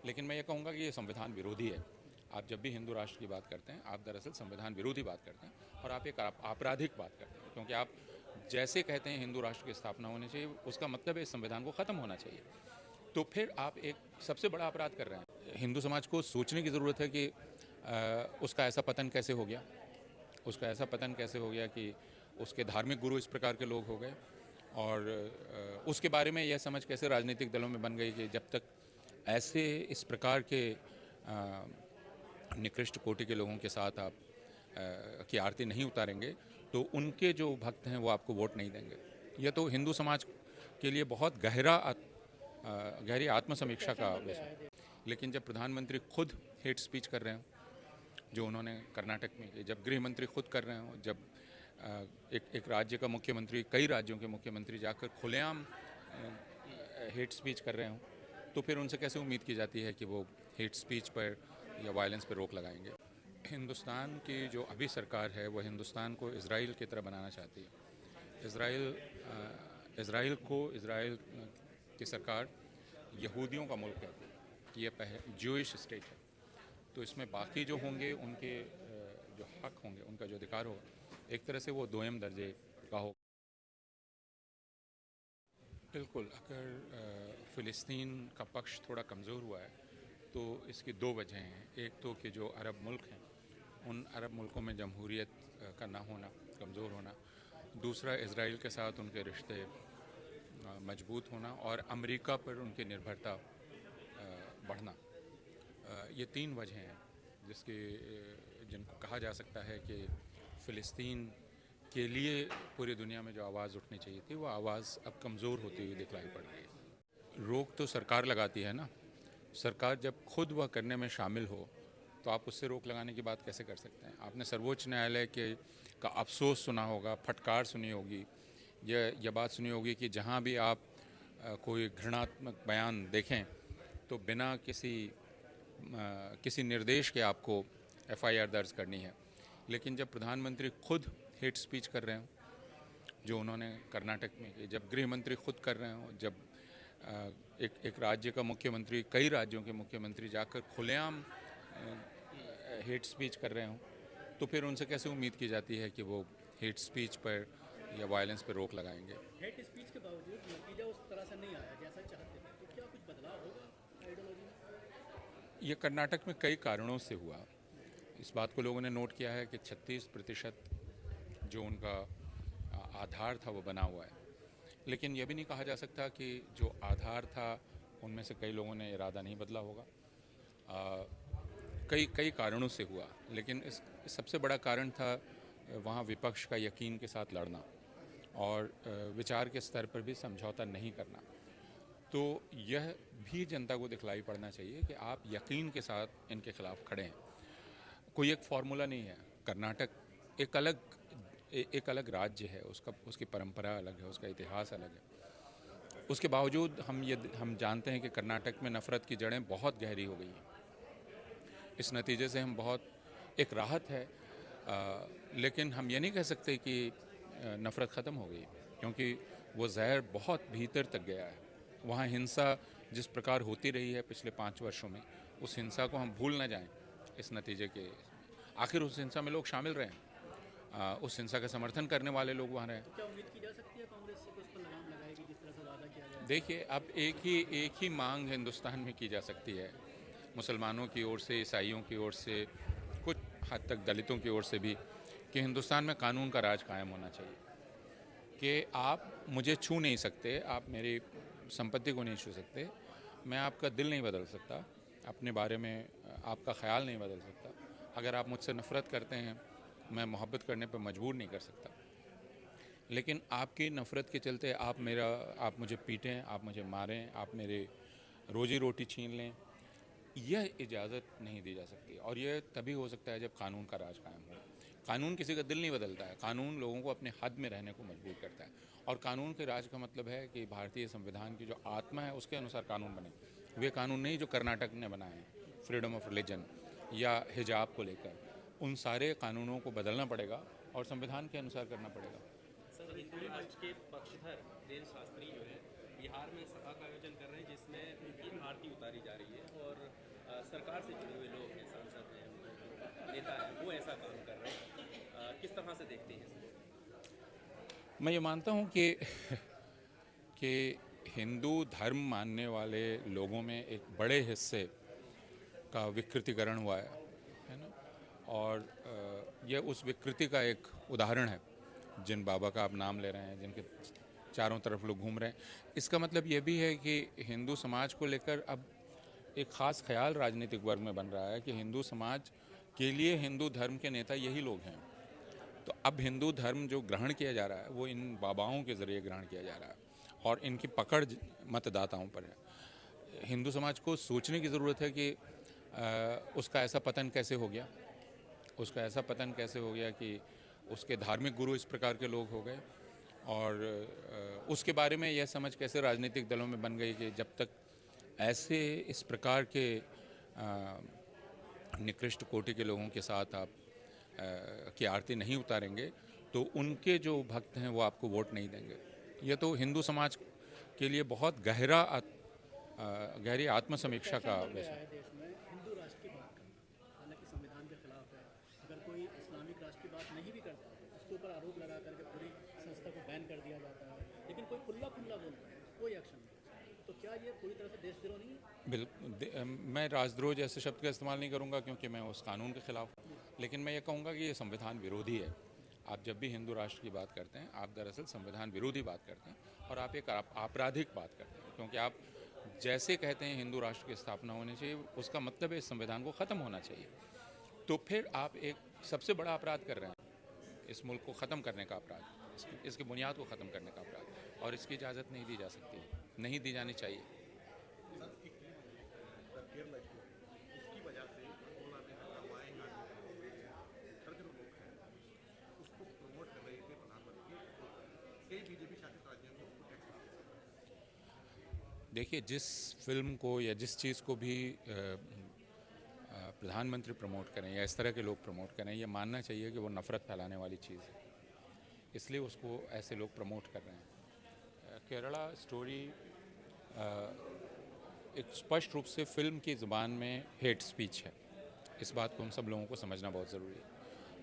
लेकिन मैं ये कहूँगा कि ये संविधान विरोधी है। आप जब भी हिंदू राष्ट्र की बात करते हैं, आप दरअसल संविधान विरोधी बात करते हैं और आप एक आपराधिक बात करते हैं, क्योंकि आप जैसे कहते हैं हिंदू राष्ट्र की स्थापना होनी चाहिए, उसका मतलब है इस संविधान को ख़त्म होना चाहिए। तो फिर आप एक सबसे बड़ा अपराध कर रहे हैं। हिंदू समाज को सोचने की ज़रूरत है कि उसका ऐसा पतन कैसे हो गया, उसका ऐसा पतन कैसे हो गया कि उसके धार्मिक गुरु इस प्रकार के लोग हो गए, और उसके बारे में यह समझ कैसे राजनीतिक दलों में बन गई कि जब तक ऐसे इस प्रकार के निकृष्ट कोटि के लोगों के साथ आप की आरती नहीं उतारेंगे तो उनके जो भक्त हैं वो आपको वोट नहीं देंगे। यह तो हिंदू समाज के लिए बहुत गहरी आत्मसमीक्षा का विषय है। लेकिन जब प्रधानमंत्री खुद हेट स्पीच कर रहे हो, जो उन्होंने कर्नाटक में की, जब गृह मंत्री खुद कर रहे हो, जब एक राज्य का मुख्यमंत्री, कई राज्यों के मुख्यमंत्री जाकर खुलेआम हेट स्पीच कर रहे हो, तो फिर उनसे कैसे उम्मीद की जाती है कि वो हेट स्पीच पर या वायलेंस पर रोक लगाएंगे। हिंदुस्तान की जो अभी सरकार है वो हिंदुस्तान को इज़राइल की तरह बनाना चाहती है। इज़राइल की सरकार यहूदियों का मुल्क कहती है कि यह ज्यूइश स्टेट है, तो इसमें बाकी जो होंगे उनके जो हक होंगे, उनका जो अधिकार होगा, एक तरह से वो दोयम दर्जे का होगा। बिल्कुल, अगर फ़िलिस्तीन का पक्ष थोड़ा कमज़ोर हुआ है तो इसकी दो वजहें हैं। एक तो कि जो अरब मुल्क हैं, उन अरब मुल्कों में जमहूरियत का ना होना, कमज़ोर होना। दूसरा, इज़राइल के साथ उनके रिश्ते मजबूत होना, और अमेरिका पर उनकी निर्भरता बढ़ना। ये तीन वजहें हैं जिनको कहा जा सकता है कि फ़िलिस्तीन के लिए पूरी दुनिया में जो आवाज़ उठनी चाहिए थी, वो आवाज़ अब कमज़ोर होती हुई दिखलाई पड़ रही है। रोक तो सरकार लगाती है ना। सरकार जब खुद वह करने में शामिल हो तो आप उससे रोक लगाने की बात कैसे कर सकते हैं। आपने सर्वोच्च न्यायालय का अफसोस सुना होगा, फटकार सुनी होगी, यह बात सुनी होगी कि जहाँ भी आप कोई घृणात्मक बयान देखें तो बिना किसी निर्देश के आपको एफआईआर दर्ज करनी है। लेकिन जब प्रधानमंत्री खुद हेट स्पीच कर रहे हो, जो उन्होंने कर्नाटक में की, जब गृह मंत्री खुद कर रहे हो, जब एक राज्य का मुख्यमंत्री, कई राज्यों के मुख्यमंत्री जाकर खुलेआम हेट स्पीच कर रहे हो, तो फिर उनसे कैसे उम्मीद की जाती है कि वो हेट स्पीच पर या वायलेंस पर रोक लगाएंगे। हेट स्पीच के बावजूद नतीजा उस तरह से नहीं आया जैसा चाहते थे, तो क्या कुछ बदलाव होगा आइडियोलॉजी में? ये कर्नाटक में कई कारणों से हुआ। इस बात को लोगों ने नोट किया है कि 36% जो उनका आधार था वो बना हुआ है। लेकिन यह भी नहीं कहा जा सकता कि जो आधार था उनमें से कई लोगों ने इरादा नहीं बदला होगा। कई कारणों से हुआ, लेकिन इस सबसे बड़ा कारण था वहाँ विपक्ष का यकीन के साथ लड़ना और विचार के स्तर पर भी समझौता नहीं करना। तो यह भी जनता को दिखलाई पड़ना चाहिए कि आप यकीन के साथ इनके खिलाफ खड़े हैं। कोई एक फार्मूला नहीं है। कर्नाटक एक अलग राज्य है, उसकी परंपरा अलग है, उसका इतिहास अलग है। उसके बावजूद हम जानते हैं कि कर्नाटक में नफ़रत की जड़ें बहुत गहरी हो गई हैं। इस नतीजे से हम बहुत एक राहत है, लेकिन हम ये नहीं कह सकते कि नफ़रत ख़त्म हो गई, क्योंकि वो ज़हर बहुत भीतर तक गया है। वहाँ हिंसा जिस प्रकार होती रही है पिछले 5 वर्षों में, उस हिंसा को हम भूल ना जाएं। इस नतीजे के आखिर उस हिंसा में लोग शामिल रहे हैं, उस हिंसा का समर्थन करने वाले लोग वहाँ रहे। तो क्या उम्मीद की जा सकती है कांग्रेस से कि उस पर लगाम लगाएगी जिस तरह से वादा किया गया? देखिए, अब एक ही मांग हिंदुस्तान में की जा सकती है, मुसलमानों की ओर से, ईसाइयों की ओर से, कुछ हद तक दलितों की ओर से भी, कि हिंदुस्तान में कानून का राज कायम होना चाहिए। कि आप मुझे छू नहीं सकते, आप मेरी संपत्ति को नहीं छू सकते, मैं आपका दिल नहीं बदल सकता, अपने बारे में आपका ख्याल नहीं बदल सकता। अगर आप मुझसे नफ़रत करते हैं, मैं मोहब्बत करने पर मजबूर नहीं कर सकता। लेकिन आपकी नफ़रत के चलते आप मुझे पीटें, आप मुझे मारें, आप मेरे रोज़ी रोटी छीन लें, यह इजाज़त नहीं दी जा सकती। और यह तभी हो सकता है जब कानून का राज कायम हो। कानून किसी का दिल नहीं बदलता है, कानून लोगों को अपने हद में रहने को मजबूर करता है। और कानून के राज का मतलब है कि भारतीय संविधान की जो आत्मा है उसके अनुसार कानून बने। वे कानून नहीं जो कर्नाटक ने बनाए हैं, फ्रीडम ऑफ रिलीजन या हिजाब को लेकर, उन सारे कानूनों को बदलना पड़ेगा और संविधान के अनुसार करना पड़ेगा। सर, हिंदू राष्ट्र के पक्षधर देव शास्त्री जो है बिहार में सभा का आयोजन कर रहे हैं जिसमें उनकी आरती उतारी जा रही है, और सरकार से जुड़े हुए लोग हैं, सांसद हैं, जो नेता हैं, वो ऐसा काम कर रहे हैं, किस तरह से देखते हैं इसको? मैं ये मानता हूँ कि हिंदू धर्म मानने वाले लोगों में एक बड़े हिस्से का विकृतीकरण हुआ है ना। और यह उस विकृति का एक उदाहरण है। जिन बाबा का आप नाम ले रहे हैं, जिनके चारों तरफ लोग घूम रहे हैं, इसका मतलब ये भी है कि हिंदू समाज को लेकर अब एक ख़ास ख्याल राजनीतिक वर्ग में बन रहा है कि हिंदू समाज के लिए हिंदू धर्म के नेता यही लोग हैं। तो अब हिंदू धर्म जो ग्रहण किया जा रहा है वो इन बाबाओं के ज़रिए ग्रहण किया जा रहा है और इनकी पकड़ मतदाताओं पर है। हिंदू समाज को सोचने की ज़रूरत है कि उसका ऐसा पतन कैसे हो गया, उसका ऐसा पतन कैसे हो गया कि उसके धार्मिक गुरु इस प्रकार के लोग हो गए। और उसके बारे में यह समझ कैसे राजनीतिक दलों में बन गई कि जब तक ऐसे इस प्रकार के निकृष्ट कोटि के लोगों के साथ आप की आरती नहीं उतारेंगे तो उनके जो भक्त हैं वो आपको वोट नहीं देंगे। ये तो हिंदू समाज के लिए बहुत गहरी आत्मसमीक्षा का विषय है। देश में हिंदू राष्ट्र की बात करना हालांकि संविधान के खिलाफ है। अगर कोई इस्लामिक राष्ट्र की बात नहीं भी करता तो उसके ऊपर आरोप लगा करके पूरी संस्था को बैन कर दिया जाता है। लेकिन कोई खुला बोलता है, कोई एक्शन नहीं। तो क्या ये पूरी तरह से देशद्रोह नहीं है? बिल्कुल, मैं राजद्रोह जैसे शब्द का इस्तेमाल नहीं करूंगा क्योंकि मैं उस कानून के खिलाफ हूँ। लेकिन मैं ये कहूँगा कि ये संविधान विरोधी है। आप जब भी हिंदू राष्ट्र की बात करते हैं आप दरअसल संविधान विरोधी बात करते हैं और आप एक आपराधिक बात करते हैं, क्योंकि आप जैसे कहते हैं हिंदू राष्ट्र की स्थापना होनी चाहिए, उसका मतलब है इस संविधान को ख़त्म होना चाहिए। तो फिर आप एक सबसे बड़ा अपराध कर रहे हैं, इस मुल्क को ख़त्म करने का अपराध, इसकी बुनियाद को ख़त्म करने का अपराध, और इसकी इजाज़त नहीं दी जा सकती, नहीं दी जानी चाहिए। देखिए, जिस फिल्म को या जिस चीज़ को भी प्रधानमंत्री प्रमोट करें या इस तरह के लोग प्रमोट करें, ये मानना चाहिए कि वो नफ़रत फैलाने वाली चीज़ है, इसलिए उसको ऐसे लोग प्रमोट कर रहे हैं। केरला स्टोरी एक स्पष्ट रूप से फिल्म की ज़ुबान में हेट स्पीच है। इस बात को हम सब लोगों को समझना बहुत ज़रूरी है।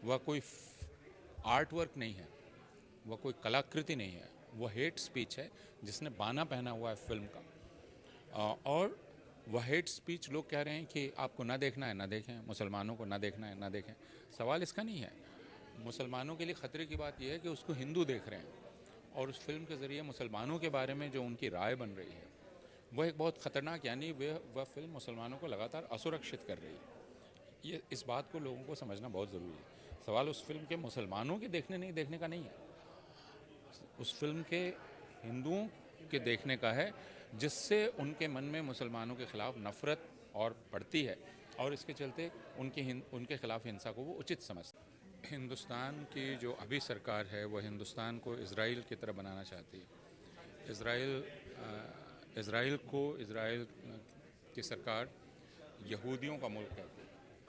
वह कोई आर्ट वर्क नहीं है, वह कोई कलाकृति नहीं है, वह हेट स्पीच है जिसने बाना पहना हुआ है फिल्म का। और वह हेट स्पीच लोग कह रहे हैं कि आपको ना देखना है ना देखें, मुसलमानों को ना देखना है ना देखें। सवाल इसका नहीं है। मुसलमानों के लिए ख़तरे की बात यह है कि उसको हिंदू देख रहे हैं और उस फिल्म के ज़रिए मुसलमानों के बारे में जो उनकी राय बन रही है वह एक बहुत ख़तरनाक, यानी वह फिल्म मुसलमानों को लगातार असुरक्षित कर रही है। ये इस बात को लोगों को समझना बहुत ज़रूरी है। सवाल उस फिल्म के मुसलमानों के देखने नहीं देखने का नहीं है, उस फिल्म के हिंदुओं के देखने का है, जिससे उनके मन में मुसलमानों के ख़िलाफ़ नफ़रत और बढ़ती है और इसके चलते उनके ख़िलाफ़ हिंसा को वो उचित समझते हैं। हिंदुस्तान की जो अभी सरकार है वह हिंदुस्तान को इज़राइल की तरह बनाना चाहती है। इज़राइल की सरकार यहूदियों का मुल्क है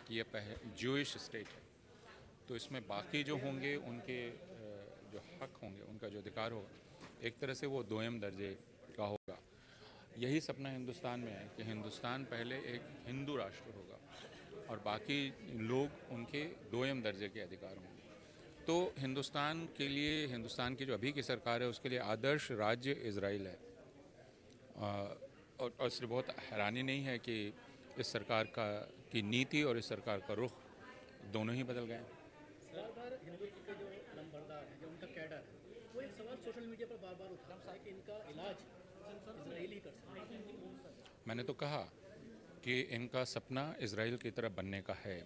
कि यह ज्यूइश स्टेट है, तो इसमें बाकी जो होंगे उनके जो हक होंगे, उनका जो अधिकार होगा, एक तरह से वो दोयम दर्जे का होगा। यही सपना हिंदुस्तान में है कि हिंदुस्तान पहले एक हिंदू राष्ट्र होगा और बाकी लोग उनके दोयम दर्जे के अधिकार होंगे। तो हिंदुस्तान के लिए, हिंदुस्तान की जो अभी की सरकार है उसके लिए आदर्श राज्य इज़राइल है। और इससे बहुत हैरानी नहीं है कि इस सरकार की नीति और इस सरकार का रुख दोनों ही बदल गए। बार हिंदुत्व के जो नंबरदार हैं, जो उनका कैडर है, वो एक सवाल सोशल मीडिया पर बार उठा है कि इनका इलाज इजरायली कर सकते हैं। मैंने तो कहा कि इनका सपना इज़राइल की तरह बनने का है।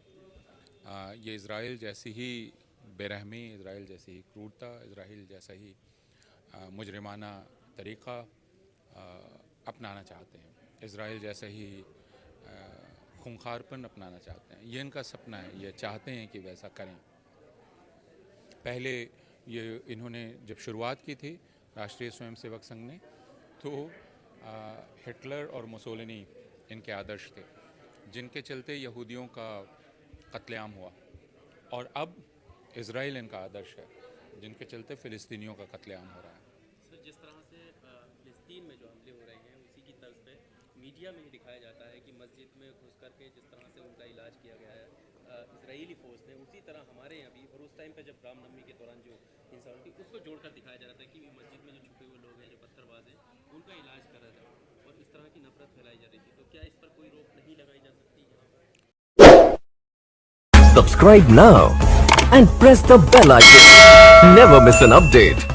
ये इज़राइल जैसी ही बेरहमी, इज़राइल जैसी ही क्रूरता, इज़राइल जैसा ही मुजरिमाना तरीक़ा अपनाना चाहते हैं, इज़राइल जैसा ही खूंखारपन अपनाना चाहते हैं। ये इनका सपना है, ये चाहते हैं कि वैसा करें। पहले ये इन्होंने जब शुरुआत की थी राष्ट्रीय स्वयंसेवक संघ ने, तो हिटलर और मुसोलिनी इनके आदर्श थे, जिनके चलते यहूदियों का कत्लेआम हुआ, और अब इज़राइल इनका आदर्श है, जिनके चलते फ़िलिस्तीनियों का कत्लेआम हो रहा है। सर, जिस तरह से फ़िलिस्तीन में जो हमले हो रहे हैं उसी की तर्ज पे मीडिया में ही दिखाया जाता है कि मस्जिद में घुस करके जिस तरह से उनका इलाज किया गया है इजरायली फोर्स ने, उसी तरह हमारे यहाँ भी, और उस टाइम पे जब रामनवमी के दौरान जो हिंसा हुई थी उसको जोड़कर दिखाया जा रहा था कि मस्जिद में जो छुपे हुए लोग हैं, जो पत्थरबाज हैं, उनका इलाज करा जाए, और इस तरह की नफरत फैलाई जा रही थी। तो क्या इस पर कोई रोक नहीं लगाई जा सकती यहाँ पर? Subscribe now and press the bell icon. Never miss an update.